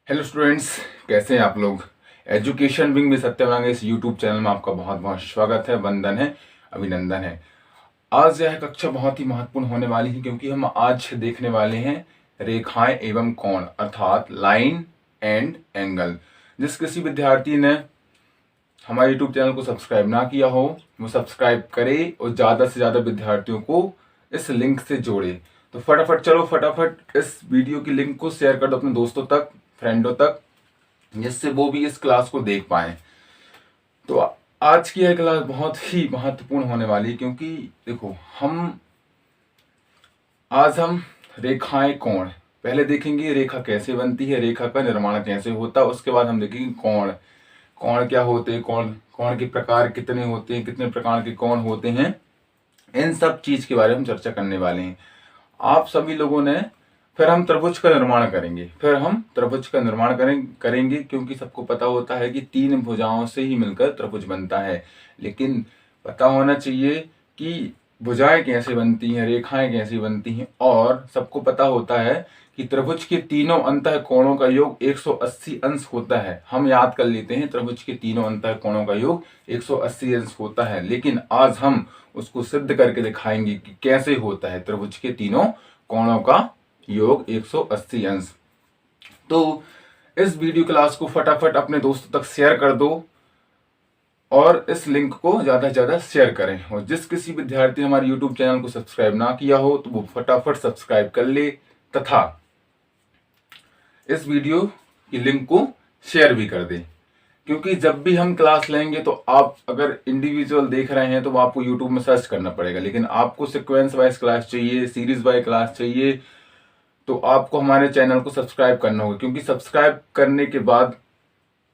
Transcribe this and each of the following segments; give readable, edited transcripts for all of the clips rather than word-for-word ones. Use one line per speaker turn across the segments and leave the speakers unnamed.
Hello students, कैसे हैं आप लोग। एजुकेशन विंग में सत्यवांग इस यूट्यूब चैनल में आपका बहुत बहुत स्वागत है, वंदन है, अभिनंदन है। आज यह कक्षा बहुत ही महत्वपूर्ण होने वाली है क्योंकि हम आज देखने वाले हैं रेखाएं एवं कोण अर्थात लाइन एंड एंगल। जिस किसी विद्यार्थी ने हमारे यूट्यूब चैनल को सब्सक्राइब ना किया हो वो सब्सक्राइब करे और ज़्यादा से ज़्यादा विद्यार्थियों को इस लिंक से जोड़े। तो फटाफट इस वीडियो की लिंक को शेयर कर दो अपने दोस्तों तक, फ्रेंडों तक, जिससे वो भी इस क्लास को देख पाए। तो आज की यह क्लास बहुत ही महत्वपूर्ण होने वाली है क्योंकि देखो आज हम रेखाएं कोण पहले देखेंगे, रेखा कैसे बनती है, रेखा का निर्माण कैसे होता है। उसके बाद हम देखेंगे कोण, कोण क्या होते हैं, कोण कोण के प्रकार कितने होते हैं, कितने प्रकार के कोण होते हैं, इन सब चीज के बारे में हम चर्चा करने वाले हैं आप सभी लोगों ने। फिर हम त्रिभुज का निर्माण करेंगे क्योंकि सबको पता होता है कि तीन भुजाओं से ही मिलकर त्रिभुज बनता है। लेकिन पता होना चाहिए कि भुजाएं कैसे बनती हैं, रेखाएं कैसे बनती हैं, और सबको पता होता है कि त्रिभुज के तीनों अंतः कोणों का योग 180 अंश होता है। हम याद कर लेते हैं त्रिभुज के तीनों अंतः कोणों का योग 180 अंश होता है, लेकिन आज हम उसको सिद्ध करके दिखाएंगे कि कैसे होता है त्रिभुज के तीनों कोणों का योग 180 अंश। तो इस वीडियो क्लास को फटाफट अपने दोस्तों तक शेयर कर दो और इस लिंक को ज्यादा से ज्यादा शेयर करें। और जिस किसी विद्यार्थी ने हमारे यूट्यूब चैनल को सब्सक्राइब ना किया हो तो वो फटाफट सब्सक्राइब कर ले तथा इस वीडियो की लिंक को शेयर भी कर दे। क्योंकि जब भी हम क्लास लेंगे तो आप अगर इंडिविजुअल देख रहे हैं तो वो आपको यूट्यूब में सर्च करना पड़ेगा, लेकिन आपको सीक्वेंस वाइज क्लास चाहिए, सीरीज वाइज क्लास चाहिए, तो आपको हमारे चैनल को सब्सक्राइब करना होगा। क्योंकि सब्सक्राइब करने के बाद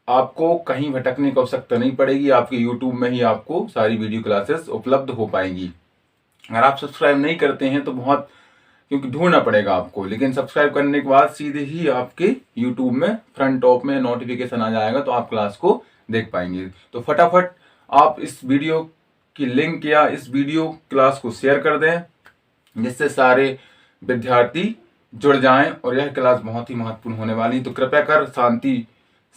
आपको कहीं भटकने की आवश्यकता नहीं पड़ेगी, आपके यूट्यूब में ही आपको सारी वीडियो क्लासेस उपलब्ध हो पाएंगी। अगर आप सब्सक्राइब नहीं करते हैं तो बहुत, क्योंकि ढूंढना पड़ेगा आपको, लेकिन सब्सक्राइब करने के बाद सीधे ही आपके यूट्यूब में फ्रंट टॉप में नोटिफिकेशन आ जाएगा तो आप क्लास को देख पाएंगे। तो फटाफट आप इस वीडियो की लिंक या इस वीडियो क्लास को शेयर कर दें जिससे सारे विद्यार्थी जुड़ जाएं और यह क्लास बहुत ही महत्वपूर्ण होने वाली है। तो कृपया कर शांति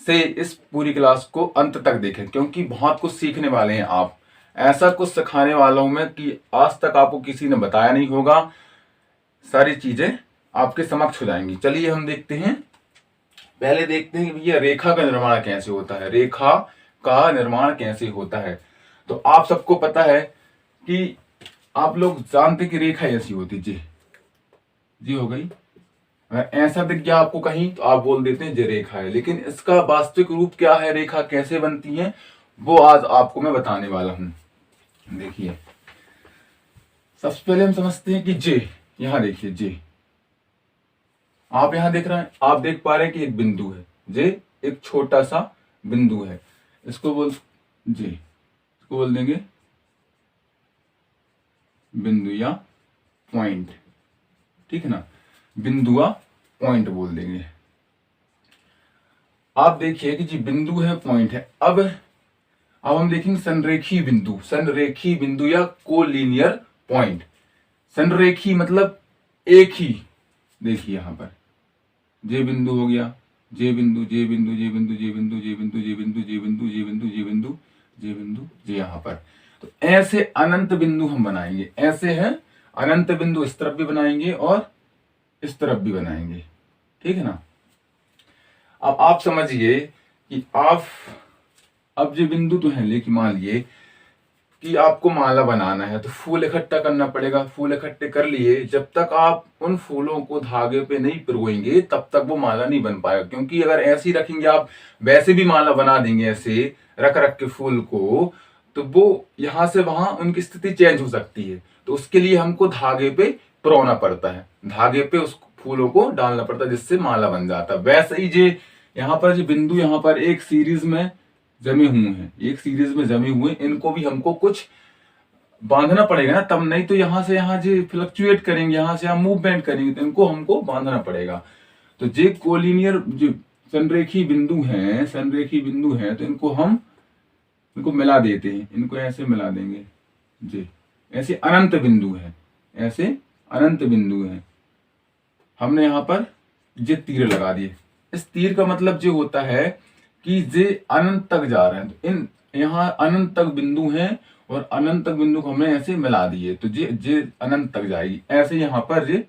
से इस पूरी क्लास को अंत तक देखें क्योंकि बहुत कुछ सीखने वाले हैं आप। ऐसा कुछ सिखाने वाला हूं मैं कि आज तक आपको किसी ने बताया नहीं होगा। सारी चीजें आपके समक्ष हो जाएंगी। चलिए हम देखते हैं, पहले देखते हैं कि भैया रेखा का निर्माण कैसे होता है। रेखा का निर्माण कैसे होता है तो आप सबको पता है कि आप लोग जानते कि रेखा ऐसी होती जी हो गई। अगर ऐसा दिख गया आपको कहीं तो आप बोल देते हैं ये रेखा है, लेकिन इसका वास्तविक रूप क्या है, रेखा कैसे बनती है, वो आज आपको मैं बताने वाला हूं। देखिए सबसे पहले हम समझते हैं कि जे, यहां देखिए जे, आप यहां देख रहे हैं, आप देख पा रहे हैं कि एक बिंदु है, जे एक छोटा सा बिंदु है, इसको बोल जे, इसको बोल देंगे बिंदु या पॉइंट, ठीक है ना, बिंदु या पॉइंट बोल देंगे। आप देखिए कि जी बिंदु है, पॉइंट है। अब हम देखेंगे संरेखी बिंदु या कोलिनियर पॉइंट। संरेखी मतलब एक ही, देखिए यहां पर जे बिंदु हो गया, जे बिंदु, जे बिंदु, जे बिंदु, जे बिंदु, जे बिंदु, जे बिंदु, जे बिंदु, जे बिंदु, जे बिंदु, जे बिंदु, जे यहां पर। तो ऐसे अनंत बिंदु हम बनाएंगे, ऐसे है अनंत बिंदु, इस तरफ भी बनाएंगे और इस तरफ भी बनाएंगे, ठीक है ना। अब आप समझिए कि आप अब जो बिंदु तो है, लेकिन मान लिए कि आपको माला बनाना है तो फूल इकट्ठा करना पड़ेगा। फूल इकट्ठे कर लिए, जब तक आप उन फूलों को धागे पे नहीं पिरोएंगे तब तक वो माला नहीं बन पाएगा। क्योंकि अगर ऐसे ही रखेंगे आप, वैसे भी माला बना देंगे ऐसे रख रख के फूल को, तो वो यहां से वहां उनकी स्थिति चेंज हो सकती है। तो उसके लिए हमको धागे पे पिरोना पड़ता है, धागे पे उस फूलों को डालना पड़ता है जिससे माला बन जाता है। वैसे ही जे यहाँ पर जो बिंदु यहाँ पर एक सीरीज में जमे हुए हैं, एक सीरीज में जमे हुए, इनको भी हमको कुछ बांधना पड़ेगा ना, तब नहीं तो यहां से यहां जो फ्लक्चुएट करेंगे, यहां से यहां मूवमेंट करेंगे, तो इनको हमको बांधना पड़ेगा। तो जे कोलिनियर जो संरेखी बिंदु हैं तो इनको मिला देते हैं, इनको ऐसे मिला देंगे जे, ऐसे अनंत बिंदु है, ऐसे अनंत बिंदु है। हमने यहां पर जे तीर लगा दिए, इस तीर का मतलब जो होता है कि जे अनंत तक जा रहे हैं, तो इन यहाँ अनंत तक बिंदु हैं और अनंत तक बिंदु को हमने ऐसे मिला दिए, तो जे अनंत तक जाएगी, ऐसे यहाँ पर जे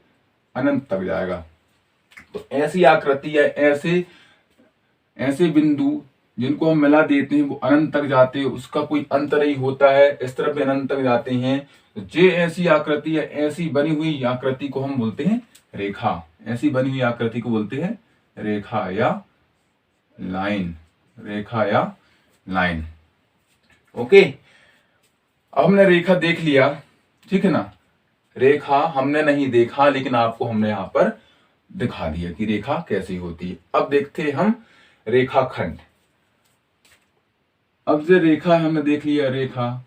अनंत तक जाएगा। तो ऐसी आकृति है, ऐसे ऐसे बिंदु जिनको हम मिला देते हैं वो अनंत तक जाते हैं, उसका कोई अंत नहीं होता है, इस तरफ भी अनंत तक जाते हैं। तो जे ऐसी आकृति है, ऐसी बनी हुई आकृति को हम बोलते हैं रेखा। ऐसी बनी हुई आकृति को बोलते हैं रेखा या लाइन, रेखा या लाइन। ओके, अब हमने रेखा देख लिया, ठीक है ना। रेखा हमने नहीं देखा, लेकिन आपको हमने यहां पर दिखा दिया कि रेखा कैसी होती है। अब देखते हैं हम रेखाखंड। अब जो रेखा हमने देख लिया, रेखा,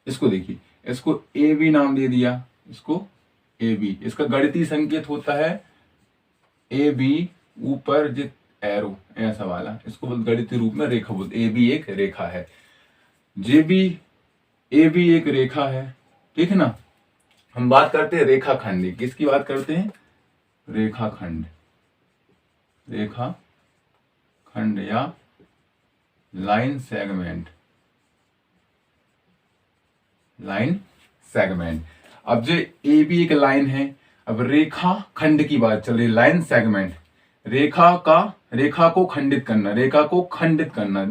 इसको देखिए, इसको ए बी नाम दे दिया, इसको ए बी। इसका गणितीय संकेत होता है ए बी, ऊपर जो एरो ऐसा वाला, इसको गणितीय रूप में रेखा बोलते। ए बी एक रेखा है, जे बी, ए बी एक रेखा है, ठीक है ना। हम बात करते हैं रेखाखंड, किसकी बात करते हैं? रेखाखंड, रेखाखंड या लाइन सेगमेंट, लाइन सेगमेंट। अब जो ए बी एक लाइन है, अब रेखा खंड की बात चल रही है, लाइन सेगमेंट, रेखा को खंडित करना, रेखा को खंडित करना,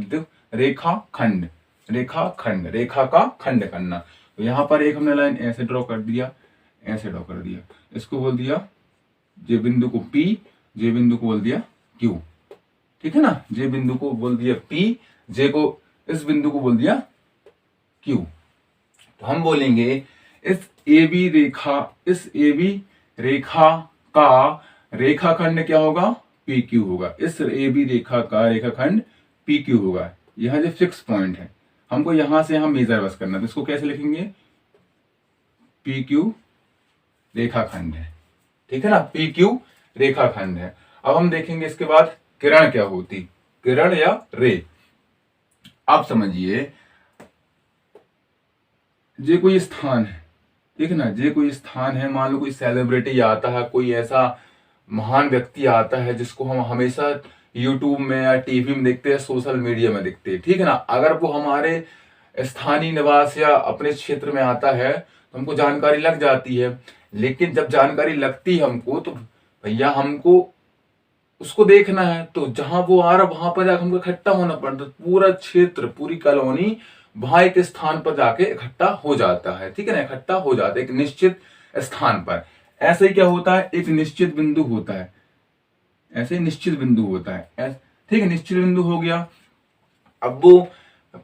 रेखा खंड, रेखा खंड, रेखा का खंड करना। तो यहां पर एक हमने लाइन ऐसे ड्रॉ कर दिया, ऐसे ड्रॉ कर दिया, इसको बोल दिया जे बिंदु को P, जे बिंदु को बोल दिया Q, ठीक है ना। जे बिंदु को बोल दिया P, जे को, इस बिंदु को बोल दिया Q। तो हम बोलेंगे इस AB रेखा, इस AB रेखा का रेखाखंड क्या होगा? PQ होगा। इस AB रेखा का रेखाखंड PQ होगा। यह जो फिक्स पॉइंट है, हमको यहां से यहां मेजर बस करना है, तो इसको कैसे लिखेंगे? PQ रेखाखंड है, ठीक है ना। PQ रेखाखंड है। अब हम देखेंगे इसके बाद किरण क्या होती, किरण या रे। आप समझिए, जे कोई स्थान है, ठीक है ना, जे कोई स्थान है, मान लो कोई सेलिब्रिटी आता है, कोई ऐसा महान व्यक्ति आता है जिसको हम हमेशा यूट्यूब में या टीवी में देखते हैं, सोशल मीडिया में देखते हैं, ठीक है ना। अगर वो हमारे स्थानीय निवास या अपने क्षेत्र में आता है तो हमको जानकारी लग जाती है। लेकिन जब जानकारी लगती है हमको, तो भैया हमको उसको देखना है, तो जहां वो आ रहा वहां पर जाकर हमको इकट्ठा होना पड़ता है। पूरा क्षेत्र, पूरी कॉलोनी वहां एक स्थान पर जाके इकट्ठा हो जाता है, ठीक है ना, इकट्ठा हो जाता है एक निश्चित स्थान पर। ऐसे ही क्या होता है, एक निश्चित बिंदु होता है, ऐसे निश्चित बिंदु होता है, ठीक है, निश्चित बिंदु हो गया। अब वो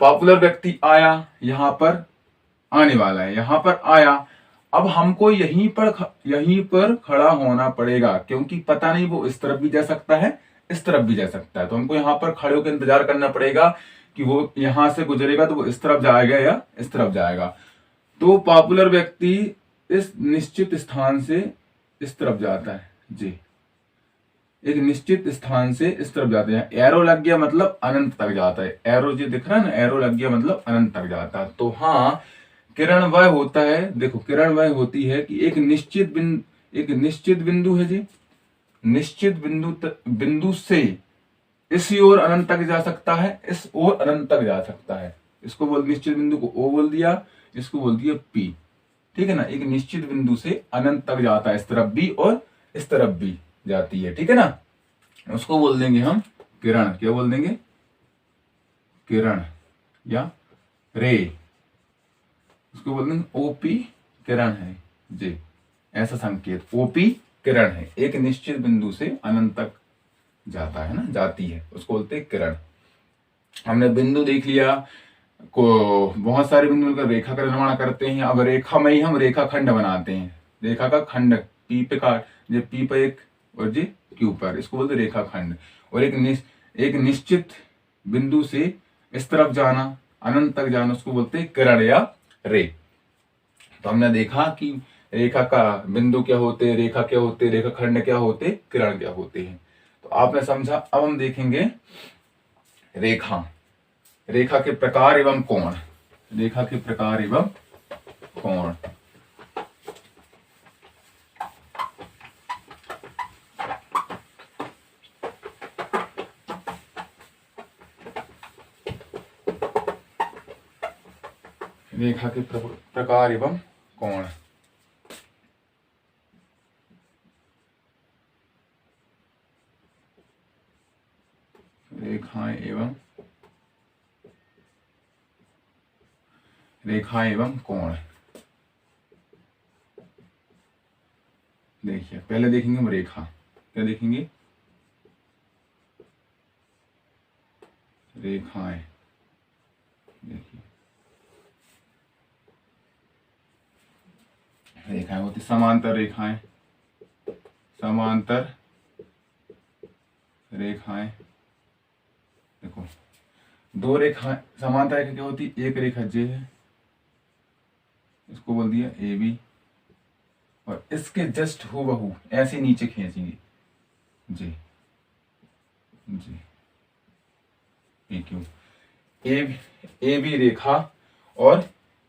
पॉपुलर व्यक्ति आया, यहां पर आने वाला है, यहां पर आया, अब हमको यहीं पर खड़ा होना पड़ेगा, क्योंकि पता नहीं वो इस तरफ भी जा सकता है, इस तरफ भी जा सकता है। तो हमको यहां पर खड़े होकर इंतजार करना पड़ेगा कि वो यहां से गुजरेगा तो वो इस तरफ जाएगा या इस तरफ जाएगा। तो पॉपुलर व्यक्ति इस निश्चित स्थान से इस तरफ जाता है, जी, एक निश्चित स्थान से इस तरफ जाते हैं। एरो लग गया मतलब अनंत तक जाता है, एरो जो दिख रहा है ना, एरो लग गया मतलब अनंत तक जाता है। तो हाँ, किरण वह होता है, देखो किरण वह होती है कि एक निश्चित बिंदु है जी, निश्चित बिंदु से इसी ओर अनंत तक जा सकता है, इस ओर अनंत तक जा सकता है। इसको बोल, निश्चित बिंदु को O बोल दिया, इसको बोल दिया P, ठीक है ना। एक निश्चित बिंदु से अनंत तक जाता है, इस तरफ भी और इस तरफ भी जाती है, ठीक है ना। उसको बोल देंगे हम किरण, क्या बोल देंगे? किरण या रे, उसको बोल देंगे OP किरण है जी, ऐसा संकेत, OP किरण है, एक निश्चित बिंदु से अनंत तक जाता है ना, जाती है, उसको बोलते हैं किरण। हमने बिंदु देख लिया, को बहुत सारे बिंदु मिलकर रेखा का निर्माण करते हैं। अब रेखा में ही हम रेखा खंड बनाते हैं, रेखा का खंड, पी पे का, जे पी पर एक और जे क्यू पर, इसको बोलते रेखा खंड। और एक निश्चित बिंदु से इस तरफ जाना, अनंत तक जाना, उसको बोलते हैं किरण या रे। तो हमने देखा कि रेखा का बिंदु क्या होते, रेखा क्या होते, रेखा खंड क्या होते, किरण क्या होते हैं, तो आपने समझा। अब हम देखेंगे रेखा, रेखा के प्रकार एवं कोण, रेखा के प्रकार एवं कोण। रेखा के प्रकार एवं कोण। रेखा एवं कोण। देखिए पहले देखेंगे हम रेखा, क्या देखेंगे? रेखाएं। देखिए रेखाएं होती समांतर रेखाएं, समांतर रेखाएं। देखो दो रेखाएं समांतर रेखा क्या होती? एक रेखा जे है, इसको बोल दिया ए बी, और इसके जस्ट हूबहू ऐसे नीचे खींचेंगे जी जी पी क्यू। ए बी रेखा और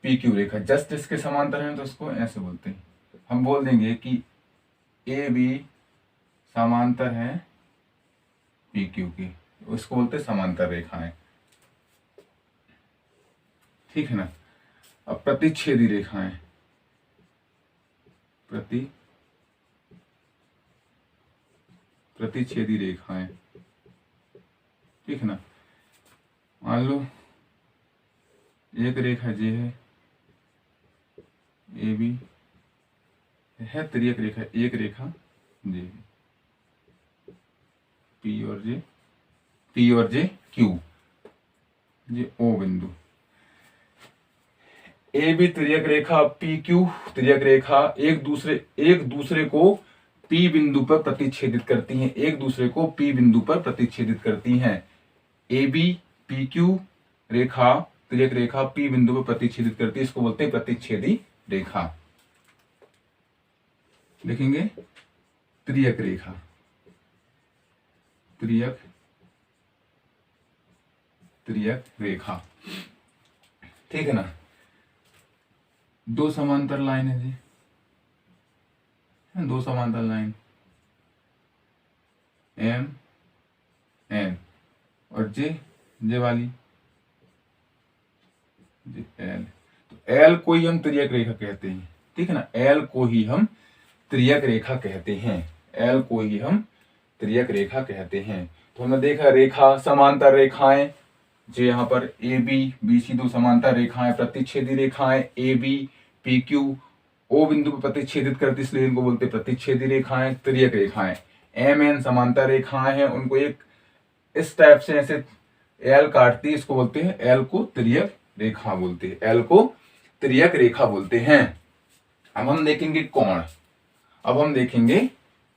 पी क्यू रेखा जस्ट इसके समांतर है, तो इसको ऐसे बोलते हैं। हम बोल देंगे कि ए बी समांतर है पी क्यू के, उसको बोलते समांतर रेखाएं, ठीक है ना। अब प्रतिच्छेदी रेखाएं, प्रतिच्छेदी रेखाएं, ठीक है ना। मान लो एक रेखा जे है, ए बी है, तिर्यक रेखा एक रेखा जे, पी और जे क्यू, ये ओ बिंदु। ए बी तिर्यक रेखा, पी क्यू तिर्यक रेखा एक दूसरे को पी बिंदु पर प्रतिच्छेदित करती हैं, एक दूसरे को पी बिंदु पर प्रतिच्छेदित करती हैं। ए बी पी क्यू रेखा तिर्यक रेखा पी बिंदु पर प्रतिच्छेदित करती है, इसको बोलते हैं प्रतिच्छेदी रेखा। देखेंगे त्रियक रेखा, त्रियक रेखा, ठीक है ना। दो समांतर लाइन है जी, दो समांतर लाइन एम एन और जे वाली जे एल, तो एल को ही हम त्रियक रेखा कहते हैं, ठीक है ना। एल को ही हम त्रियक रेखा कहते हैं, एल को ही हम त्रियक रेखा कहते हैं। तो हमने देखा रेखा समांतर रेखाएं, जो यहाँ पर ए बी बी सी दो समांतर रेखाएं, प्रतिच्छेदी रेखाएं A B P Q O बिंदु पर प्रतिच्छेदित करती, इसलिए इनको बोलते प्रतिच्छेदी रेखाएं, त्रियक रेखाएं। एम एन समांतर रेखाएं हैं, उनको एक इस टाइप से ऐसे एल काटती, इसको बोलते हैं एल को त्रियक रेखा बोलते हैं, एल को त्रियक रेखा बोलते हैं। अब हम देखेंगे कोण, अब हम देखेंगे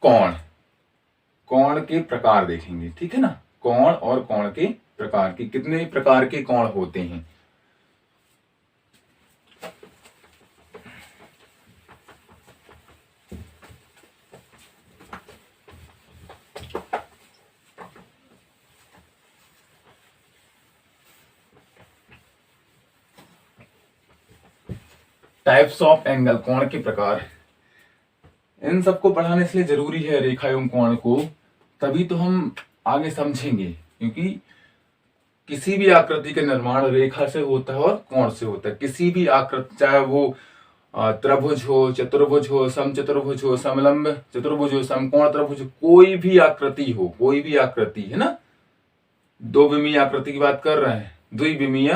कोण, कोण के प्रकार देखेंगे, ठीक है ना। कोण और कोण के प्रकार के, कितने प्रकार के कोण होते हैं। टाइप्स ऑफ एंगल, कोण के प्रकार, इन सबको पढ़ाने इसलिए जरूरी है रेखा एवं कोण को, तभी तो हम आगे समझेंगे। क्योंकि किसी भी आकृति का निर्माण रेखा से होता है और कोण से होता है। किसी भी आकृति, चाहे वो त्रिभुज हो, चतुर्भुज हो, समचतुर्भुज हो, समलंब चतुर्भुज हो, समकोण त्रिभुज, कोई भी आकृति हो, कोई भी आकृति है ना, दो विमीय आकृति की बात कर रहे हैं, द्विविमीय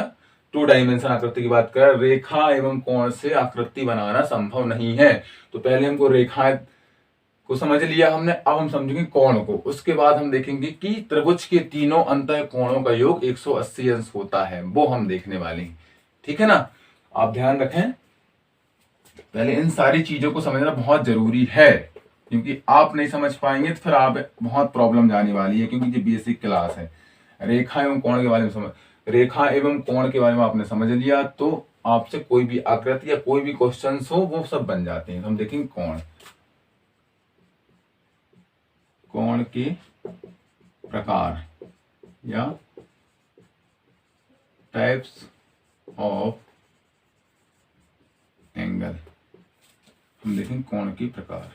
टू डायमेंशन आकृति की बात कर, रेखा एवं कोण से आकृति बनाना संभव नहीं है। तो पहले हमको रेखाएं को समझ लिया हमने, अब हम समझेंगे कोण को। उसके बाद हम देखेंगे कि त्रिभुज के तीनों अंतः कोणों का योग 180 अंश होता है, वो हम देखने वाले हैं, ठीक है ना। आप ध्यान रखें, पहले इन सारी चीजों को समझना बहुत जरूरी है, क्योंकि आप नहीं समझ पाएंगे तो फिर आप बहुत प्रॉब्लम जाने वाली है। क्योंकि ये बेसिक क्लास है, रेखा एवं कोण के बारे में समझ, रेखा एवं कोण के बारे में आपने समझ लिया तो आपसे कोई भी आकृति या कोई भी क्वेश्चन हो वो सब बन जाते हैं। हम देखेंगे कोण, कोण के प्रकार या टाइप्स ऑफ एंगल, हम देखेंगे कोण के प्रकार।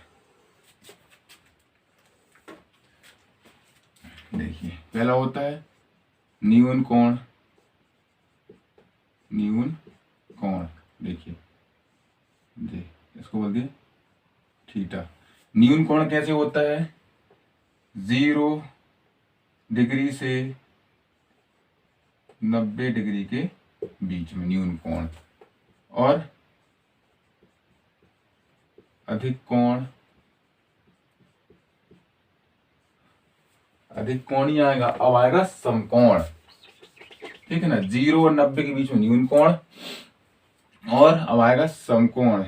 देखिए पहला होता है न्यून कोण, न्यून कोण, देखिए जी, इसको बोल दिए थीटा। न्यून कोण कैसे होता है? 0 डिग्री से 90 डिग्री के बीच में न्यून कोण। और अधिक कोण ही आएगा, अब आएगा समकोण। ठीक है ना, 0 और 90 के बीच में न्यून कोण, और अब आएगा समकोण।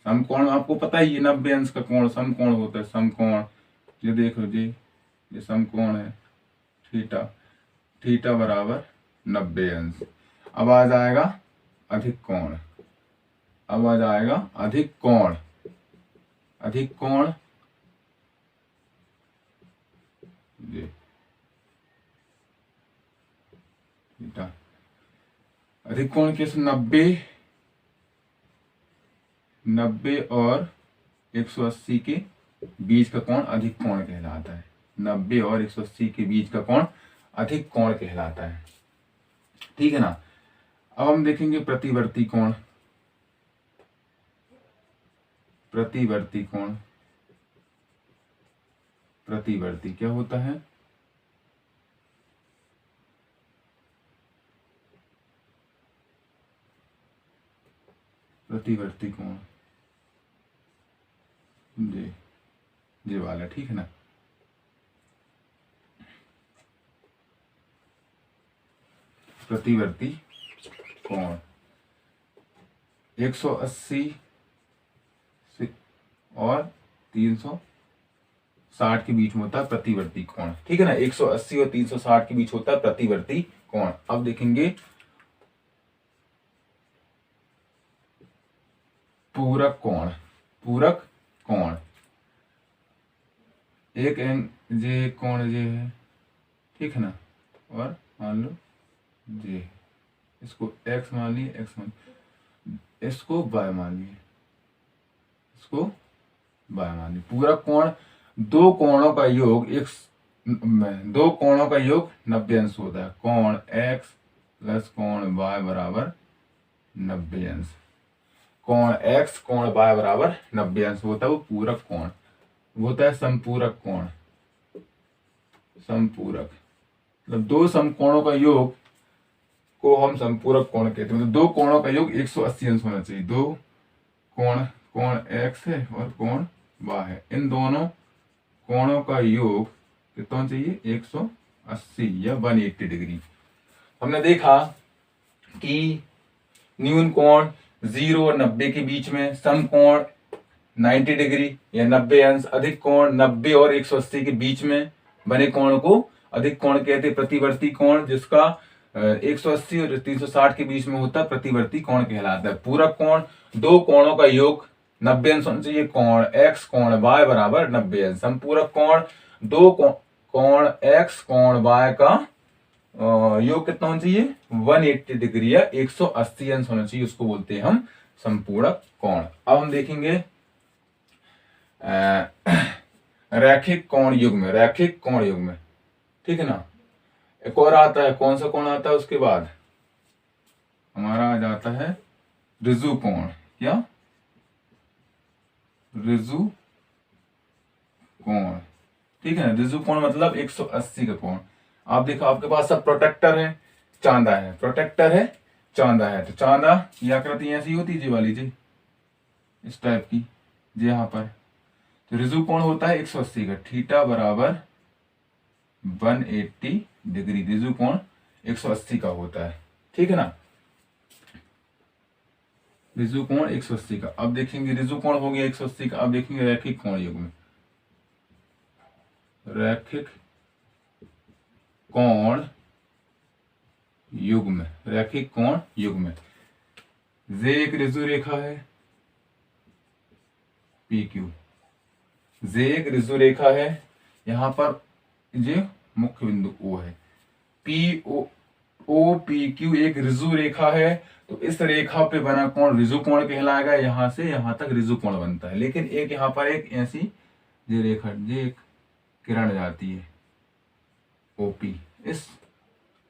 समकोण आपको पता ही है, 90 अंश का कोण समकोण होता है। समकोण ये देखो जी, ये समकोण है थीटा, थीटा बराबर 90 अंश। अब आ जाएगा अधिक कोण, अब आ जाएगा अधिक कोण, अधिक कोण जी थीटा। अधिक कोण कैसे? 90 और 180 के बीच का कोण अधिक कोण कहलाता है। 90 और 180 के बीच का कोण अधिक कोण कहलाता है। ठीक है ना। अब हम देखेंगे प्रतिवर्ती कोण। प्रतिवर्ती कोण, प्रतिवर्ती क्या होता है? प्रतिवर्ती कोण जी वाला, ठीक है ना। प्रतिवर्ती कोण 180 से और 360 के बीच में होता है प्रतिवर्ती कोण। ठीक है ना, 180 और 360 के बीच होता है प्रतिवर्ती कोण। अब देखेंगे पूरक कोण। पूरक कोण एक जे कोण जे है, ठीक है ना, और मान लो जे, इसको x मान लिए, x मान, इसको y मान लिए, इसको y मान लिए। पूरक कोण दो कोणों का योग, दो कोणों का योग 90 अंश होता है। कोण x प्लस कोण y बराबर 90 अंश। कोण x कोण y बराबर 90 अंश होता है, वो पूरक कोण होता है। समपूरक कोण, समपूरक मतलब दो समकोणों का योग को हम समपूरक कोण कहते हैं। मतलब दो कोणों का योग 180 अंश होना चाहिए। दो कोण, कोण x है और कोण y है, इन दोनों कोणों का योग कितना होना चाहिए? 180 या 180 डिग्री। हमने देखा कि न्यून कोण 0 और 90 के बीच में, समकोण 90 डिग्री या 90 अंश, अधिक कोण 90 और 180 के बीच में बने कोण को अधिक कोण कहते हैं। प्रतिवर्ती कोण जिसका 180 और 360 के बीच में होता है प्रतिवर्ती कोण कहलाता है। पूरक कोण दो कोणों का योग 90 अंश होना चाहिए। कोण x कोण y बराबर 90 अंश। समपूरक कोण दो कोण x कोण y का योग कितना होना चाहिए? 180 डिग्री या 180 अंश होना चाहिए, उसको बोलते हैं हम संपूरक कोण। अब हम देखेंगे रैखिक कोण युग्म। रैखिक कोण युग्म, ठीक है ना। एक और आता है, कौन सा कोण आता है उसके बाद? हमारा आ जाता है ऋजु कोण। क्या? ऋजु कोण, ठीक है ना। ऋजु कोण मतलब 180 का कोण। आप देखो आपके पास सब प्रोटेक्टर है, चांदा है, प्रोटेक्टर है, चांदा है। तो चांदा की आकृति ऐसी होती है जी वाली जी, इस टाइप की जी यहाँ पर। तो ऋजु कोण होता है 180 का। थीटा बराबर 180 डिग्री। ऋजु कोण 180 का होता है, ठीक है ना। ऋजु कोण 180 का। अब देखेंगे ऋजु कोण हो गया 180 का। अब देखेंगे रैखिक कोण युग्म। रैखिक कोण युग्म, रैखिक कोण युग्म। जे एक ऋजु रेखा है PQ। जे एक ऋजु रेखा है, यहां पर ये मुख्य बिंदु O है। OPQ एक ऋजु रेखा है, तो इस रेखा पे बना कोण ऋजु कोण कहलाएगा। यहां से यहां तक ऋजु कोण बनता है। लेकिन एक यहां पर एक ऐसी ये रेखा, ये एक किरण जाती है OP, इस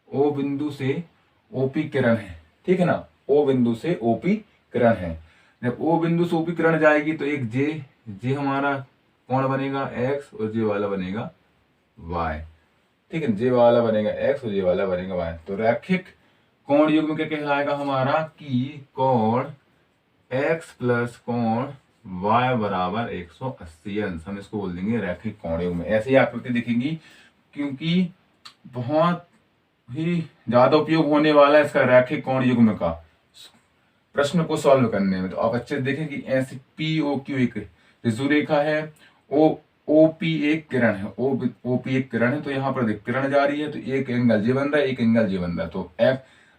O बिंदु से OP किरण है, ठीक है ना। O बिंदु से OP किरण है। जब O बिंदु से OP किरण जाएगी तो एक J हमारा कोण बनेगा x और J वाला बनेगा y। ठीक है, J वाला बनेगा x और J वाला बनेगा y। तो रैखिक कोण युग्म क्या कहलाएगा हमारा कि कोण x प्लस कोण y बराबर 180 अंश। हम इसको बोल देंगे रैखिक कोण युग्म। ऐसे ही आकृति दिखेगी, क्योंकि बहुत ही ज्यादा उपयोग होने वाला है इसका रैखिक कोण युग्म का प्रश्न को सॉल्व करने में। तो आप अच्छे से देखें कि ऐसे POQ एक ऋजु रेखा है, OP एक किरण है, OP एक किरण है। तो यहाँ पर देख किरण जा रही है तो एक एंगल J बन रहा है, एक एंगल J बन रहा है। तो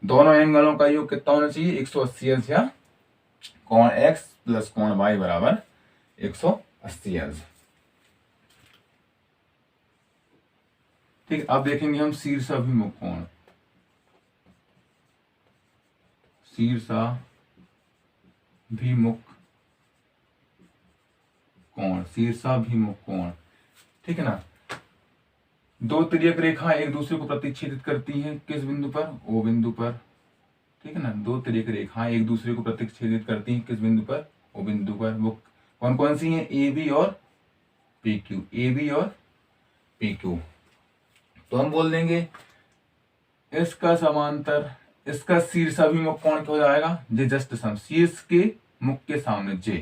दोनों एंगलों का योग कितना होना चाहिए? 180 अंश, या कोण x प्लस कोण y बराबर 180 अंश। ठीक, अब देखेंगे हम शीर्षाभिमुख कोण। शीर्षाभिमुख कोण, ठीक है ना। दो तिर्यक रेखाएं एक दूसरे को प्रतिच्छेदित करती हैं किस बिंदु पर? O बिंदु पर। ठीक है ना, दो तिर्यक रेखाएं एक दूसरे को प्रतिच्छेदित करती हैं किस बिंदु पर? O बिंदु पर। वो कौन कौन सी हैं? AB और PQ। तो हम बोल देंगे इसका समांतर, इसका शीर्षाभिमुख कोण क्या हो जाएगा? J जस्ट सम, शीर्ष के मुख के सामने J।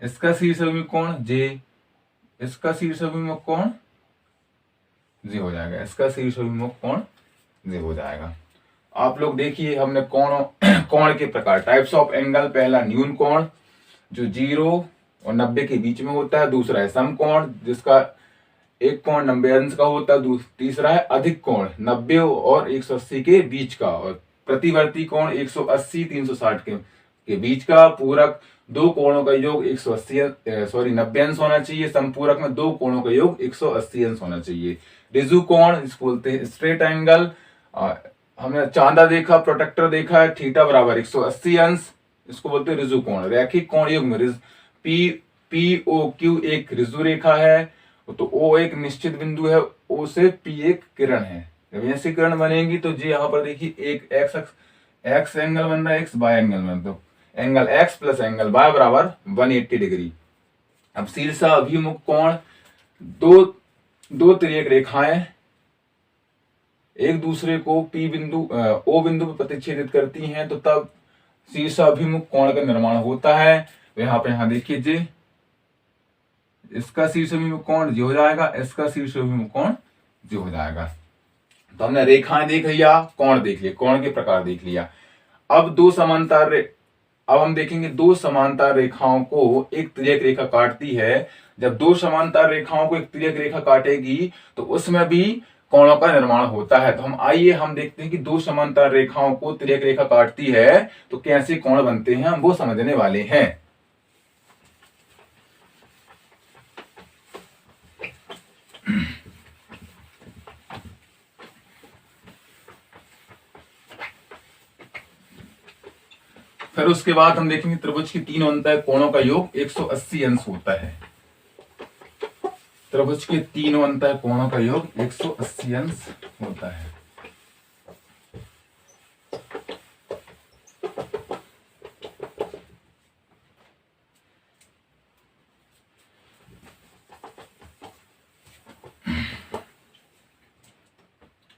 इसका शीर्षाभिमुख कोण J, इसका शीर्षाभिमुख कोण J हो जाएगा, इसका शीर्षाभिमुख कोण J हो जाएगा। आप लोग देखिए, हमने कोण के प्रकार, टाइप्स ऑफ एंगल। पहला न्यून कोण जो 0 और 90 के बीच में होता है। दूसरा है सम कोण जिसका एक कोण 90 अंश का होता है। तीसरा है अधिक कोण 90 और 180 के बीच का। और प्रतिवर्ती कोण 180 360 के बीच का। पूरक दो कोणों का योग 90 अंश होना चाहिए। संपूरक में दो कोणों का योग 180 अंश होना चाहिए। ऋजु कोण इसको बोलते हैं स्ट्रेट एंगल। हमने चांदा देखा, प्रोटेक्टर देखा है, थीटा बराबर 180 अंश, इसको बोलते हैं ऋजु कोण। रैखिक कोण युग्म POQ एक ऋजु रेखा है, तो O एक निश्चित बिंदु है, O से P एक किरण है। जब ऐसी किरण बनेगी तो जी यहाँ पर देखिए एक x एंगल बन रहा है, x y एंगल बन, तो angle x plus angle y बराबर 180 डिग्री। अब शीर्षाभिमुख कोण, दो तिर्यक रेखाएं एक दूसरे को O बिंदु पर प्रतिच्छेदित करती हैं, तो तब शीर्षाभिमुख कोण का निर्माण होता है। तो यहाँ देखिए जी, इसका शीर्षाभिमुख कोण J हो जाएगा, इसका शीर्षाभिमुख कोण J हो जाएगा। तो हमने रेखाएं देख लिया, कोण देख लिया, कोण के प्रकार देख लिया। अब हम देखेंगे दो समांतर रेखाओं को एक तिर्यक रेखा काटती है। जब दो समांतर रेखाओं को एक तिर्यक रेखा काटेगी तो उसमें भी कोणों का निर्माण होता है। तो हम देखते हैं कि दो समांतर रेखाओं को तिर्यक रेखा काटती है तो कैसे कोण बनते हैं, हम वो समझने वाले हैं। फिर उसके बाद हम देखेंगे त्रिभुज की तीन अंतः कोणों का योग 180 अंश होता है। त्रिभुज के तीनों अंतः कोणों का योग 180 अंश होता है।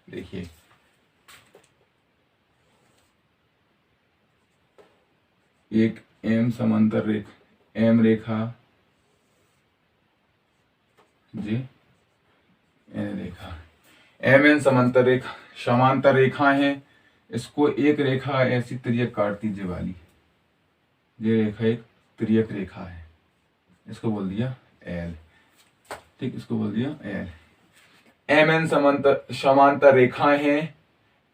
देखिए एक M समांतर रेखा, M रेखा, जी N रेखा, MN समांतर रेखाएं हैं। इसको एक रेखा ऐसी तिर्यक काटती J वाली, ये रेखा एक तिर्यक रेखा है, इसको बोल दिया L। ठीक, इसको बोल दिया L। MN समांतर रेखाएं हैं,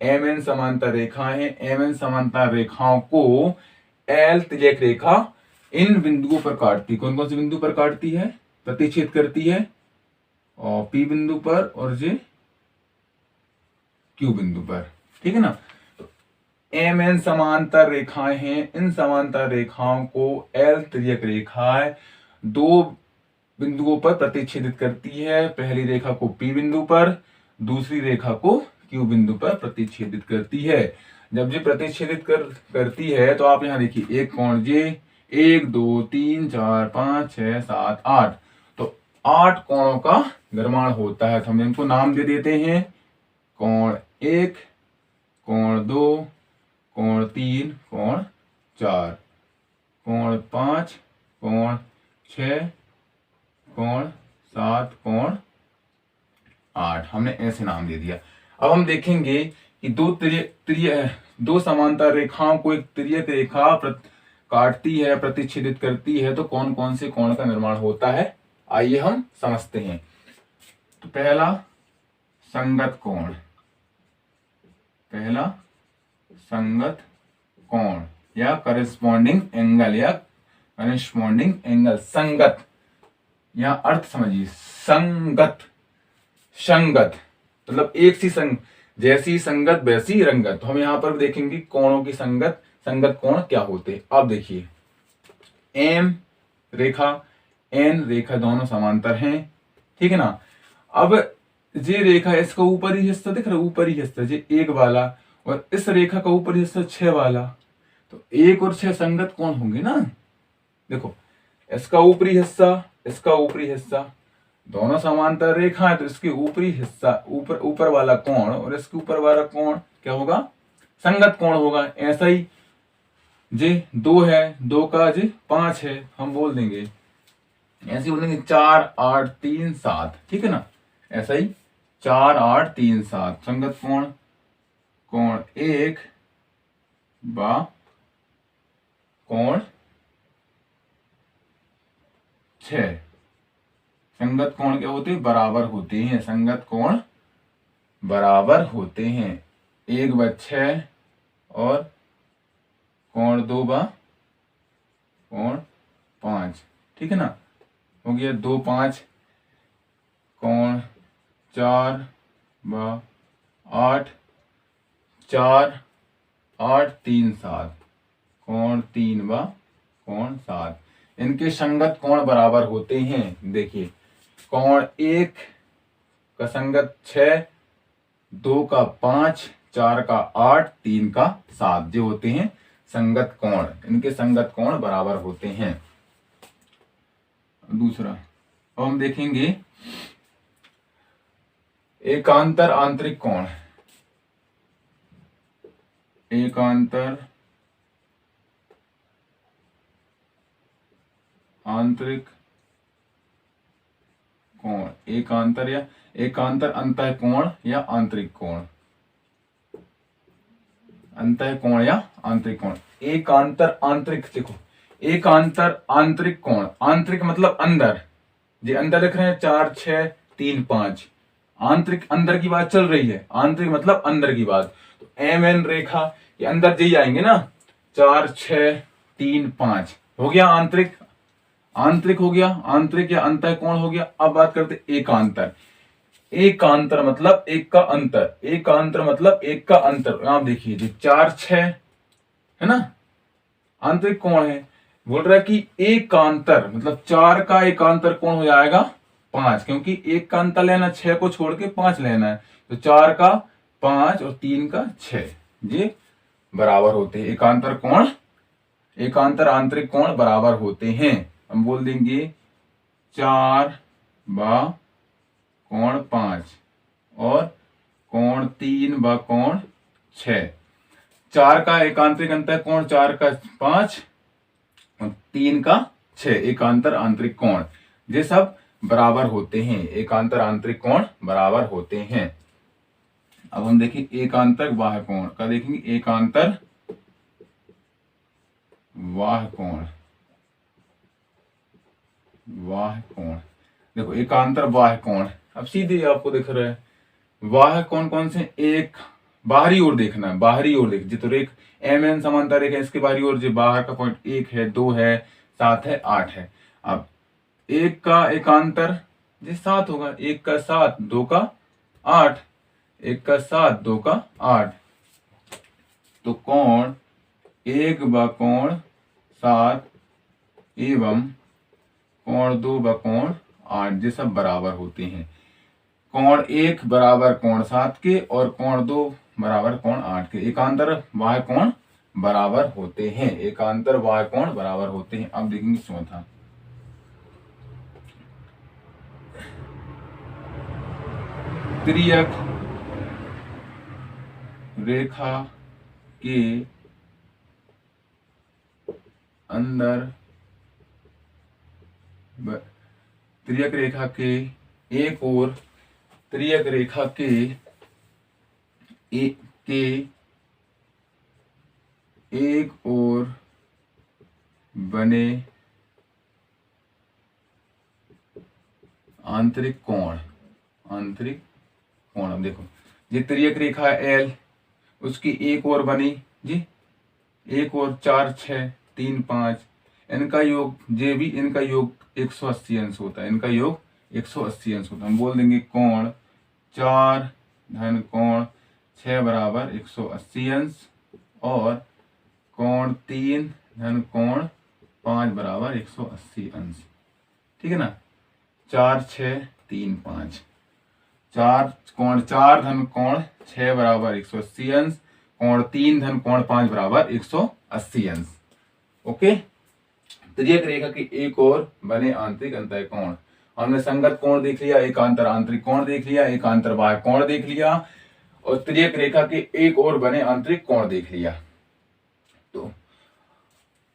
MN समांतर रेखाओं को L तिर्यक रेखा इन बिंदुओं पर काटती। कौन कौन से बिंदु पर काटती है? प्रतिच्छेद करती है, और P बिंदु पर और J Q बिंदु पर। ठीक है ना। तो MN समांतर रेखाएं हैं, इन समांतर रेखाओं को L तिर्यक रेखाएं दो बिंदुओं पर प्रतिच्छेदित करती है। पहली रेखा को P बिंदु पर, दूसरी रेखा को Q बिंदु पर प्रतिच्छेदित करती है। जब जी प्रतिच्छेदित करती है तो आप यहाँ देखिए एक कोण जे 1 2 3 4 5 6 7 8, तो 8 कोणों का निर्माण होता है। तो हम इनको नाम दे देते हैं कोण 1, कोण 2, कोण 3, कोण 4, कोण 5, कोण 6, कोण 7, कोण 8, हमने ऐसे नाम दे दिया। अब हम देखेंगे कि दो समांतर रेखाओं को एक तिर्यक रेखा काटती है, प्रतिच्छेदित करती है, तो कौन कौन से कोण का निर्माण होता है, आइए हम समझते हैं। तो पहला संगत कोण, पहला संगत कोण या करस्पॉन्डिंग एंगल या करस्पॉन्डिंग एंगल। संगत, यहां अर्थ समझिए, संगत, संगत मतलब एक सी संग, जैसी संगत वैसी रंगत। तो हम यहां पर देखेंगे कोणों की संगत कोण क्या होते हैं। अब देखिए एम रेखा, एन रेखा दोनों समांतर हैं, ठीक है ना। अब ये रेखा, इसका ऊपरी हिस्सा दिख रहा है, ऊपरी हिस्सा ये 1 वाला, और इस रेखा का ऊपरी हिस्सा 6 वाला, तो 1 और 6 संगत कोण होंगे ना। देखो इसका ऊपरी हिस्सा, इसका ऊपरी हिस्सा, दोनों समांतर रेखा है, तो इसके ऊपरी हिस्सा ऊपर वाला कोण और इसके ऊपर वाला कोण क्या होगा, संगत कोण होगा। ऐसा ही जे 2 है, 2 का जे 5 है, हम बोल देंगे ऐसे बोल देंगे 4 8 3 7, ठीक है ना। ऐसा ही 4 8 3 7 संगत कोण, कोण 1 बा कोण 6। संगत कोण क्या होते हैं, बराबर होते हैं, संगत कोण बराबर होते हैं। 1 बा 6 और कोण 2 बा कोण 5, ठीक है ना। हो गया 2 5, कोण 4 बा 8, 4 8 3 7, कोण 3 बा कोण 7। इनके संगत कोण बराबर होते हैं। देखिए कोण 1 का संगत 6, 2 का 5, 4 का 8, 3 का 7, जो होते हैं संगत कोण। इनके संगत कोण बराबर होते हैं। दूसरा अब हम देखेंगे एकांतर आंतरिक कोण। एकांतर आंतरिक कोण, एकांतर या एकांतर अंतः कोण या आंतरिक कोण, अंतः कोण या आंतरिक कोण। एकांतर आंतरिक, देखो एकांतर आंतरिक कोण, आंतरिक मतलब अंदर, जी अंदर लिख रहे हैं 4 6 3 5, आंतरिक अंदर की बात चल रही है, आंतरिक मतलब अंदर की बात। तो एम एन रेखा के अंदर जी आएंगे ना, 4 6 3 5 हो गया आंतरिक, आंतरिक हो गया, आंतरिक या अंतः कोण हो गया। अब बात करते एकांतर। एकांतर मतलब एक का अंतर, एकांतर मतलब एक का अंतर। आप देखिए जी 4 6 है ना, आंतरिक कोण है, बोल रहा है कि एकांतर मतलब 4 का एकांतर कोण हो जाएगा 5, क्योंकि एक का अंतर लेना 6 को छोड़ के 5 लेना है, तो 4 का 5 और 3 का 6, ये बराबर होते हैं। एकांतर कोण, एकांतर आंतरिक कोण बराबर होते हैं। हम बोल देंगे 4 बा कोण 5 और कोण 3 बा कोण 6। 4 का एकांतरिक अंतर कोण 4 का 5 और 3 का 6, एकांतर आंतरिक कोण, ये सब बराबर होते हैं। एकांतर आंतरिक कोण बराबर होते हैं। अब हम देखें एकांतर बाह्य कोण का, देखेंगे एकांतर बाह्य कोण, बाह्य कोण। देखो एकांतर बाह्य कोण, अब सीधे आपको दिख रहा है बाह्य कोण कौन से, एक बाहरी ओर देखना है, बाहरी ओर देख, तो रेख एम एन समांतर रेखा, इसके बाहरी ओर जो बाहर का पॉइंट 1 है 2 है 7 है 8 है। अब 1 का एकांतर जी 7 होगा, 1 का 7 2 का 8, 1 का 7 2 का 8, तो कोण 1 बा कोण 7 एवं कोण 2 बा कोण 8, ये सब बराबर होते हैं। कोण 1 बराबर कोण 7 के और कोण 2 बराबर कोण 8 के एकांतर बाह्य कोण बराबर होते हैं, एकांतर बाह्य कोण बराबर होते हैं। अब देखेंगे चौथा, तिर्यक रेखा के अंदर तिर्यक रेखा के एक और तिर्यक रेखा के एक और बने आंतरिक कोण, आंतरिक कोण। अब देखो ये तिर्यक रेखा एल, उसकी एक और बनी जी, एक और 4 6 3 5, इनका योग जे भी, इनका योग 180 अंश होता है, इनका योग 180 अंश होता है। हम बोल देंगे कोण 4 धन कोण 6 बराबर 180 अंश, और कोण 3 धन कोण 5 बराबर 180 अंश। ठीक है ना, 4 6 3 5, 4 कोण 4 धन कोण 6 बराबर 180 अंश, कोण 3 धन कोण 5 बराबर 180 अंश। ओके, तिर्यक रेखा की एक और बने आंतरिक अंतः कोण। हमने संगत कोण देख लिया, एकांतर आंतरिक कोण देख लिया, एकांतर बाह्य कोण देख लिया, और तिर्यक रेखा के एक और बने आंतरिक कोण देख लिया। तो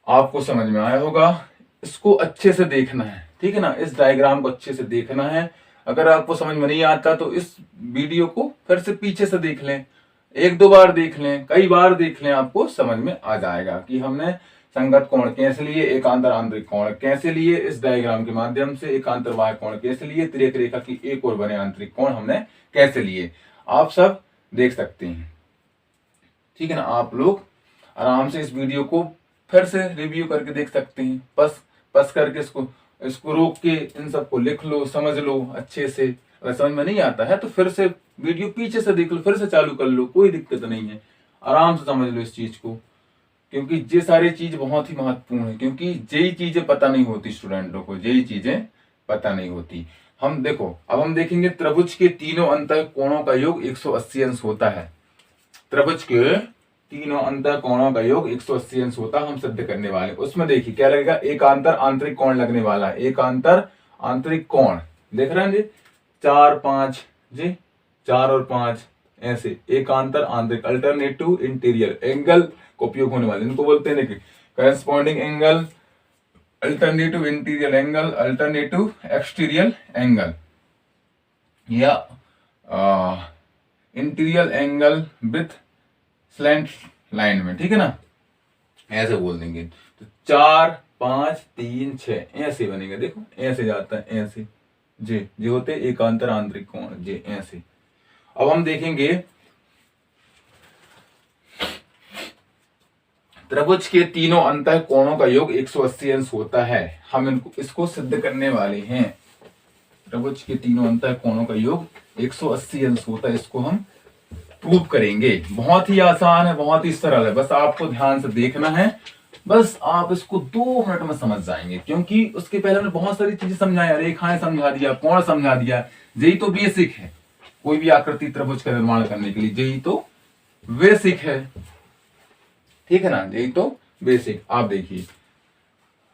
आपको समझ में आया होगा, इसको अच्छे से देखना है, ठीक है ना, इस डायग्राम को अच्छे से देखना है। अगर आपको समझ में नहीं आता तो इस वीडियो को फिर से पीछे से देख लें, 1 2 बार देख लें, कई बार देख लें, आपको समझ में आ जाएगा कि हमने संगत कोण कैसे लिए, एकांतर आंतरिक कोण कैसे लिए, इस डायग्राम के माध्यम से एकांतर बाह्य कोण कैसे लिए, तिर्यक रेखा की एक और बने आंतरिक कोण हमने कैसे लिए, आप सब देख सकते हैं। ठीक है ना, आप लोग आराम से इस वीडियो को फिर से रिव्यू करके देख सकते हैं, बस करके इसको रोक के इन सबको लिख लो, समझ लो अच्छे से। अगर समझ में नहीं आता है तो फिर से वीडियो पीछे से देख लो, फिर से चालू कर लो, कोई दिक्कत नहीं है, आराम से समझ लो इस चीज को, क्योंकि ये सारी चीज बहुत ही महत्वपूर्ण है, क्योंकि यही चीजें पता नहीं होती स्टूडेंटों को, यही चीजें पता नहीं होती। हम देखो, अब हम देखेंगे त्रिभुज के तीनों अंतः कोणों का योग 180 अंश होता है। त्रिभुज के तीनों अंतः कोणों का योग 180 अंश होता है, हम सिद्ध करने वाले। उसमें देखिए क्या लगेगा, एकांतर आंतरिक कोण लगने वाला है, एकांतर आंतरिक कोण देख रहे हैं जी, 4 5 जी, 4 और 5 ऐसे एकांतर आंतरिक अल्टरनेटिव इंटीरियर एंगल का उपयोग होने वाले, इनको बोलते हैं देखिए corresponding angle, alternative interior angle, alternative exterior angle, या interior angle with slant line में। ठीक है ना, ऐसे बोल देंगे। तो 4 5 3 6 ऐसे बनेगा, देखो ऐसे जाता है, ऐसे जे होते एकांतर आंतरिक कोण, जे ऐसे। अब हम देखेंगे त्रिभुज के तीनों अंतः कोणों का योग 180 अंश होता है, हम इसको सिद्ध करने वाले हैं। त्रिभुज के तीनों अंतः कोणों का योग 180 अंश होता है, इसको हम प्रूव करेंगे। बहुत ही आसान है, बहुत ही सरल है, बस आपको ध्यान से देखना है, बस आप इसको 2 मिनट में समझ जाएंगे, क्योंकि उसके पहले हमने बहुत सारी चीजें समझाया, रेखाएं समझा दिया, कोण समझा दिया, यही तो बेसिक है कोई भी आकृति त्रिभुज का निर्माण करने के लिए, यही तो बेसिक है। ठीक है ना, यही तो बेसिक। आप देखिए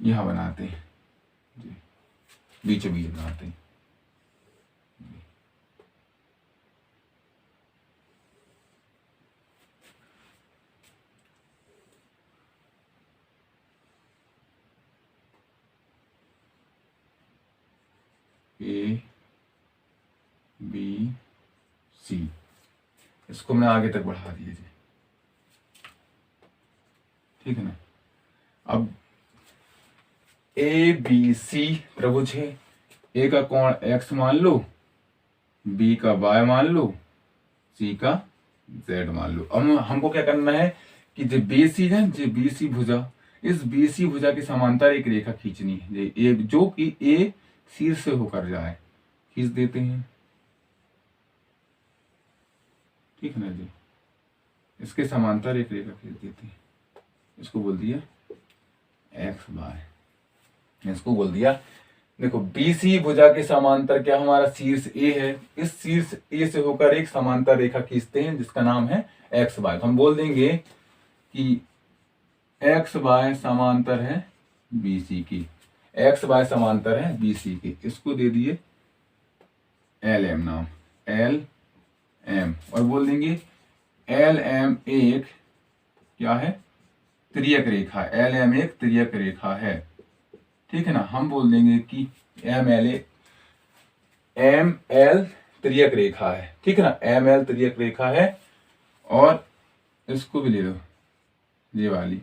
यहां बनाते हैं, बीचों बीच बनाते हैं, A B C, इसको मैं आगे तक बढ़ा दिए। ठीक है ना, अब ए बी सी त्रिभुज है, ए का कोण x मान लो, बी का y मान लो, सी का z मान लो। अब हमको क्या करना है कि जो बेसी है, जो बीसी भुजा, इस बीसी भुजा के समांतर एक रेखा खींचनी है, जो कि ए शीर्ष से होकर जाए, खींच देते हैं। ठीक है ना जी, इसके समांतर एक रेखा खींच देते हैं, इसको बोल दिया x y, इसको बोल दिया देखो BC भुजा के समांतर क्या हमारा शीर्ष A है, इस शीर्ष A से होकर एक समांतर रेखा खींचते हैं जिसका नाम है XY। तो हम बोल देंगे कि XY समांतर है BC की, XY समांतर है BC की, इसको दे दिए LM नाम, LM, और बोल देंगे LM एक क्या है, तिर्यक रेखा, LM एक तिर्यक रेखा है, ठीक है ना। हम बोल देंगे कि ML तिर्यक रेखा है, ठीक है ना, ML तिर्यक रेखा है, और इसको भी ले लो ये वाली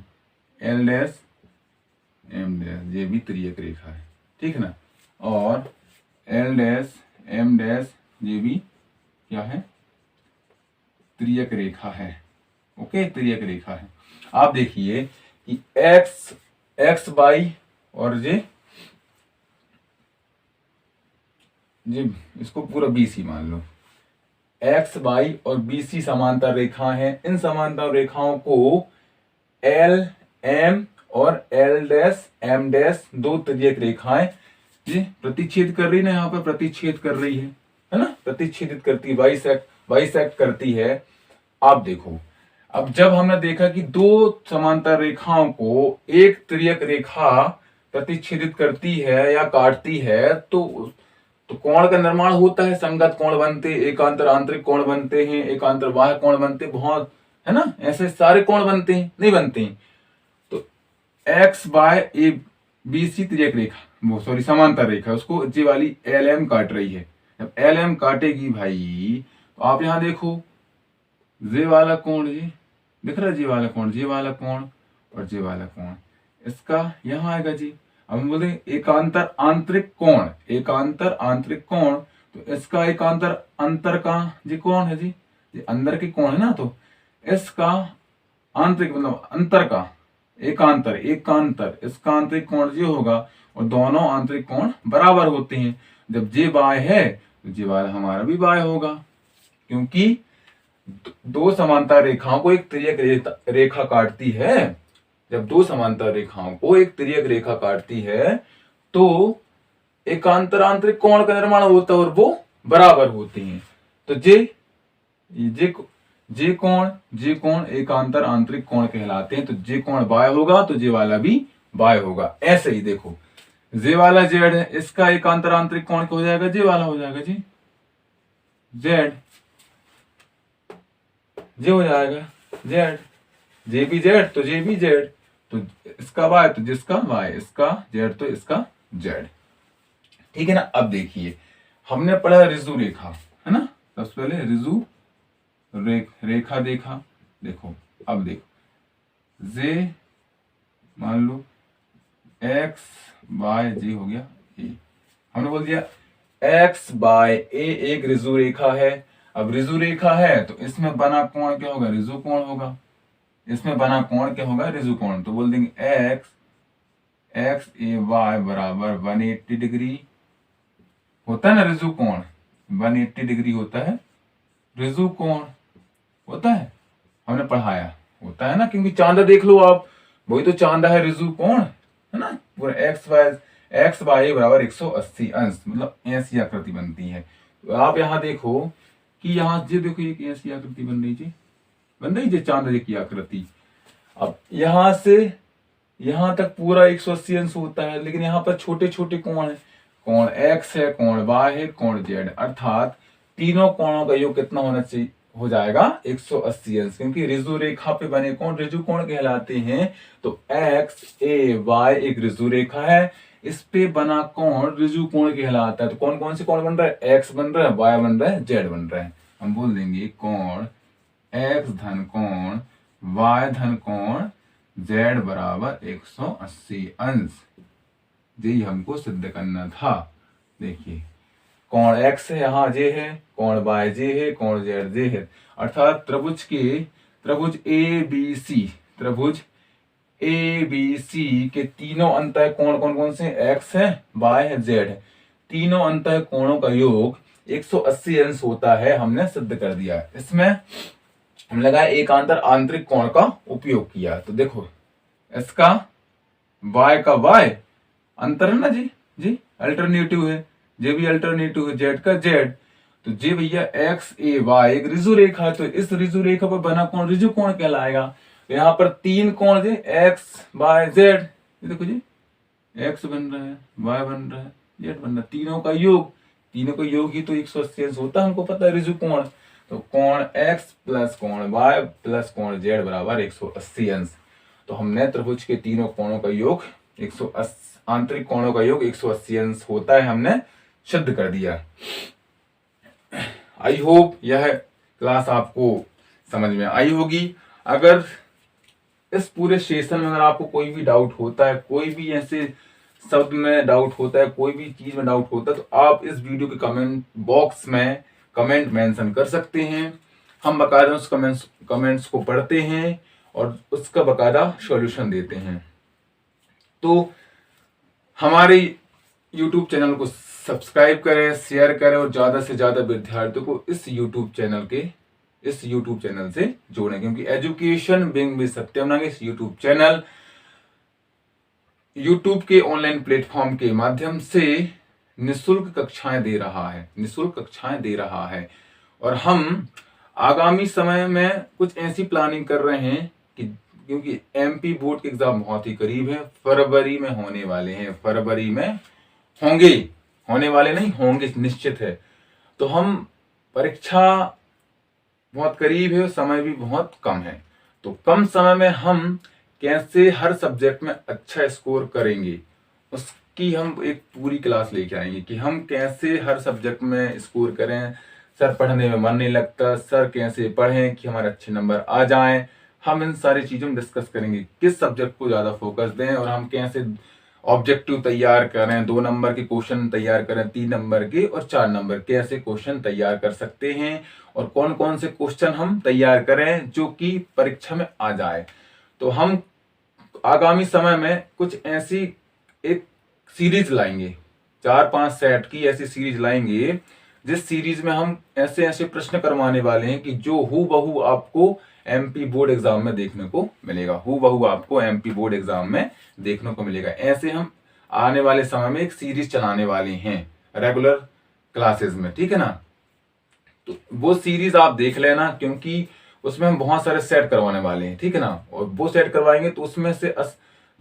L डैश M डैश, ये भी तिर्यक रेखा है, ठीक है ना, और L डैश M डैश ये भी क्या है, तिर्यक रेखा है, ओके, तिर्यक रेखा है। आप देखिए कि x बाई और जे इसको पूरा BC मान लो, x बाई और BC समांतर रेखा हैं। इन समांतर रेखाओं को L M और L डैश M डैश दो तिर्यक रेखाएं जी प्रतिच्छेद कर रही ना, यहाँ पर प्रतिच्छेद कर रही है ना, प्रतिच्छेदित करती है, बाइसेक्ट करती है। आप देखो, अब जब हमने देखा कि दो समांतर रेखाओं को एक तिर्यक रेखा प्रतिच्छेदित करती है या काटती है तो कोण का निर्माण होता है, संगत कोण बनते, एकांतर आंतरिक कोण बनते हैं, एकांतर बाह्य कोण बनते, बहुत है ना, ऐसे सारे कोण बनते हैं, नहीं बनते हैं। तो एक्स बाय ए BC तिर्यक रेखा, वो सॉरी समांतर रेखा, उसको जी वाली LM काट रही है। जब LM काटेगी भाई तो आप यहां देखो जे वाला कोण, जी दिख रहा है, जे वाला कोण, जे वाला कोण और जे वाला कोण, इसका यहां आएगा जी। अब हम बोलते हैं एकांतर आंतरिक कोण, एकांतर आंतरिक कोण, तो इसका एकांतर अंतर का जी कोण है जी, ये अंदर के कोण है ना, तो इसका आंतरिक मतलब अंतर का एकांतर, एकांतर इसका आंतरिक कोण जी होगा, और दोनों आंतरिक कोण बराबर होते हैं। जब जे बाय है तो जे वाला हमारा भी बाय होगा, क्योंकि दो समांतर रेखाओं को एक तिर्यक रेखा काटती है। जब दो समांतर रेखाओं को एक तिर्यक रेखा काटती है तो एकांतर आंतरिक कोण का निर्माण होता है और वो बराबर होते हैं। तो जे कोण एकांतर आंतरिक कोण कहलाते हैं। तो जे कोण बाय होगा तो जे वाला भी बाय होगा। ऐसे ही देखो, जे वाला जेड है, इसका एकांतर आंतरिक कोण क्या हो जाएगा, जे वाला हो जाएगा जी, जेड, जे हो जाएगा जेड, जे भी जेड तो जे भी जेड, तो इसका वाई तो जिसका वाई, इसका जेड तो इसका जेड, ठीक है ना। अब देखिए, हमने पढ़ा रिजु रेखा, है ना, सबसे पहले रिजु रेखा देखा। देखो अब देखो, जे मान लो एक्स बाय जे हो गया ए, हमने बोल दिया एक्स बाय ए एक रिजु रेखा है। अब रिजु रेखा है तो इसमें बना कोण क्या होगा, रिजु कोण होगा। इसमें बना कोण क्या होगा, रिजु कोण। तो बोल देंगे एक्स ए वाई बराबर 180 डिग्री होता है ना, रिजु कोण 180 डिग्री होता है, रिजु कोण होता है, हमने पढ़ाया होता है ना, क्योंकि चांदा देख लो आप, वही तो चांदा है रिजु कोण, है ना। पूरा एक्स बाय बराबर 180 अंश, मतलब ऐसी आकृति बनती है। तो आप यहाँ देखो कि यहाँ जे देखो एक ऐसी आकृति बन रही है चांदा की आकृति। अब यहां से यहां तक पूरा 180 अंश होता है, लेकिन यहाँ पर छोटे छोटे कोण है, कोण एक्स है, कोण वाई है, कोण जेड, अर्थात तीनों कोणों का योग कितना होना चाहिए, हो जाएगा 180 अंश, क्योंकि रिजु रेखा पे बने कोण रिजु कोण कहलाते हैं। तो एक्स ए वाई एक रिजु रेखा है, इस पे बना कोण रिजु कोण कहलाता है। तो कौन कौन से कोण बन रहा है, एक्स बन रहा है, वाई बन रहा है, जेड बन रहा है। हम बोल देंगे कोण एक्स धन कोण वाई धन कोण जेड बराबर 180 अंश। यही हमको सिद्ध करना था। देखिए, कोण एक्स है, यहाँ जे है, कोण वाई जे है, कोण जेड जे है, अर्थात त्रिभुज ए बी सी के तीनों अंतः कोण कौन कौन से, एक्स है, वाई है, जेड है, तीनों अंतः कोणों का योग 180 अंश होता है, हमने सिद्ध कर दिया। इसमें हम लगाए एकांतर आंतरिक कोण का उपयोग किया। तो देखो, इसका वाई का वाई अंतर है ना जी, अल्टरनेटिव है, जे भी अल्टरनेटिव है जेड का जेड। तो जे भैया एक्स ए वाई एक रिजु रेखा है, तो इस रिजु रेखा पर बना कोण रिजु कोण कहलाएगा। तो यहाँ पर 3 कोण जे एक्स वाई जेड, ये देखो जी एक्स बन रहा है, वाई बन रहा है, जेड बन रहा है, तीनों का योग ही तो 180 अंश होता है, हमको पता है रिजु कोण। तो कोण एक्स प्लस कोण वाई प्लस कोण जेड बराबर 180 अंश। तो हमने त्रिभुज के तीनों कोणों का योग 180 आंतरिक कोणों का योग 180 अंश होता है, हमने सिद्ध कर दिया। आई होप यह क्लास आपको समझ में आई होगी। अगर इस पूरे सेशन में अगर आपको कोई भी डाउट होता है, कोई भी ऐसे शब्द में डाउट होता है, कोई भी चीज में डाउट होता है, तो आप इस वीडियो के कमेंट बॉक्स में कमेंट मेंशन कर सकते हैं। हम बकायदा उस कमेंट्स को पढ़ते हैं और उसका बकायदा सॉल्यूशन देते हैं। तो हमारे YouTube चैनल को सब्सक्राइब करें, शेयर करें और ज्यादा से ज्यादा विद्यार्थियों को इस YouTube चैनल से जोड़ें, क्योंकि education being with Satyam Nagesh YouTube channel YouTube के ऑनलाइन प्लेटफॉर्म के माध्यम से निःशुल्क कक्षाएं दे रहा है। और हम आगामी समय में कुछ ऐसी प्लानिंग कर रहे हैं कि क्योंकि MP बोर्ड के एग्जाम बहुत ही करीब है, फरवरी में होने वाले हैं, फरवरी में होंगे निश्चित है। तो हम परीक्षा बहुत करीब है, समय भी बहुत कम है, तो कम समय में हम कैसे हर सब्जेक्ट में अच्छा स्कोर करेंगे उसकी हम एक पूरी क्लास लेके आएंगे कि हम कैसे हर सब्जेक्ट में स्कोर करें। सर पढ़ने में मन नहीं लगता, सर कैसे पढ़ें कि हमारे अच्छे नंबर आ जाएं। हम इन सारी चीजों में डिस्कस करेंगे, किस सब्जेक्ट को ज्यादा फोकस दें और हम कैसे ऑब्जेक्टिव तैयार करें, 2 नंबर के क्वेश्चन तैयार करें, 3 नंबर के और 4 नंबर कैसे क्वेश्चन तैयार कर सकते हैं और कौन कौन से क्वेश्चन हम तैयार करें जो कि परीक्षा में आ जाए। तो हम आगामी समय में कुछ ऐसी एक सीरीज लाएंगे, 4-5 सेट की ऐसी सीरीज लाएंगे जिस सीरीज में हम ऐसे ऐसे प्रश्न करवाने वाले हैं कि जो हूबहू आपको MP बोर्ड एग्जाम में देखने को मिलेगा। ऐसे हम आने वाले समय में एक सीरीज चलाने वाले हैं रेगुलर क्लासेस में, ठीक है ना। तो वो सीरीज आप देख लेना, क्योंकि उसमें हम बहुत सारे सेट करवाने वाले हैं, ठीक है ना। और वो सेट करवाएंगे तो उसमें से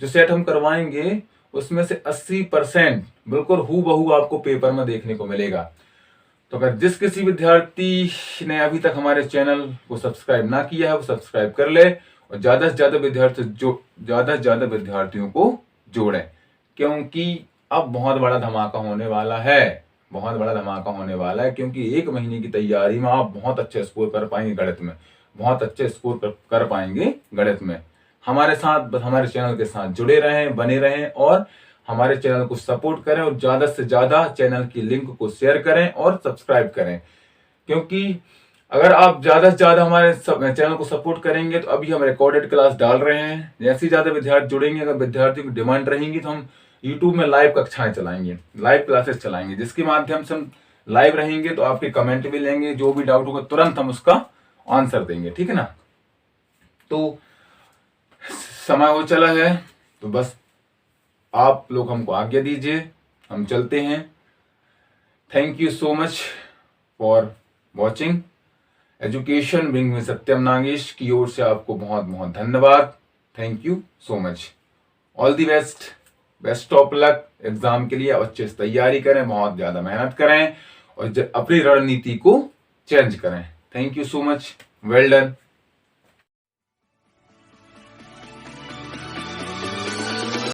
जो सेट हम करवाएंगे उसमें से 80% बिल्कुल हूबहू आपको पेपर में देखने को मिलेगा। तो अगर जिस किसी विद्यार्थी ने अभी तक हमारे चैनल को सब्सक्राइब ना किया है वो सब्सक्राइब कर ले और ज्यादा से ज्यादा विद्यार्थियों को जोड़ें, क्योंकि अब बहुत बड़ा धमाका होने वाला है, क्योंकि 1 महीने की तैयारी में आप बहुत अच्छे स्कोर कर पाएंगे गणित में। हमारे साथ, हमारे चैनल के साथ जुड़े रहें, बने रहें और हमारे चैनल को सपोर्ट करें और ज्यादा से ज्यादा चैनल की लिंक को शेयर करें और सब्सक्राइब करें, क्योंकि अगर आप ज्यादा से ज्यादा हमारे चैनल को सपोर्ट करेंगे तो अभी हम रिकॉर्डेड क्लास डाल रहे हैं। जैसे ही ज्यादा विद्यार्थी जुड़ेंगे, अगर विद्यार्थियों की डिमांड रहेंगी तो हम YouTube में लाइव कक्षाएं चलाएंगे, लाइव क्लासेस चलाएंगे, जिसके माध्यम से हम लाइव रहेंगे तो आपके कमेंट भी लेंगे, जो भी डाउट होगा तुरंत हम उसका आंसर देंगे, ठीक है ना। तो समय हो चला है, तो बस आप लोग हमको आज्ञा दीजिए, हम चलते हैं। Thank you so much for watching. Education wing में सत्यम नागेश की ओर से आपको बहुत बहुत धन्यवाद। Thank you so much. All the best of luck exam के लिए। अच्छे से तैयारी करें, बहुत ज्यादा मेहनत करें और अपनी रणनीति को चेंज करें। Thank you so much, well done.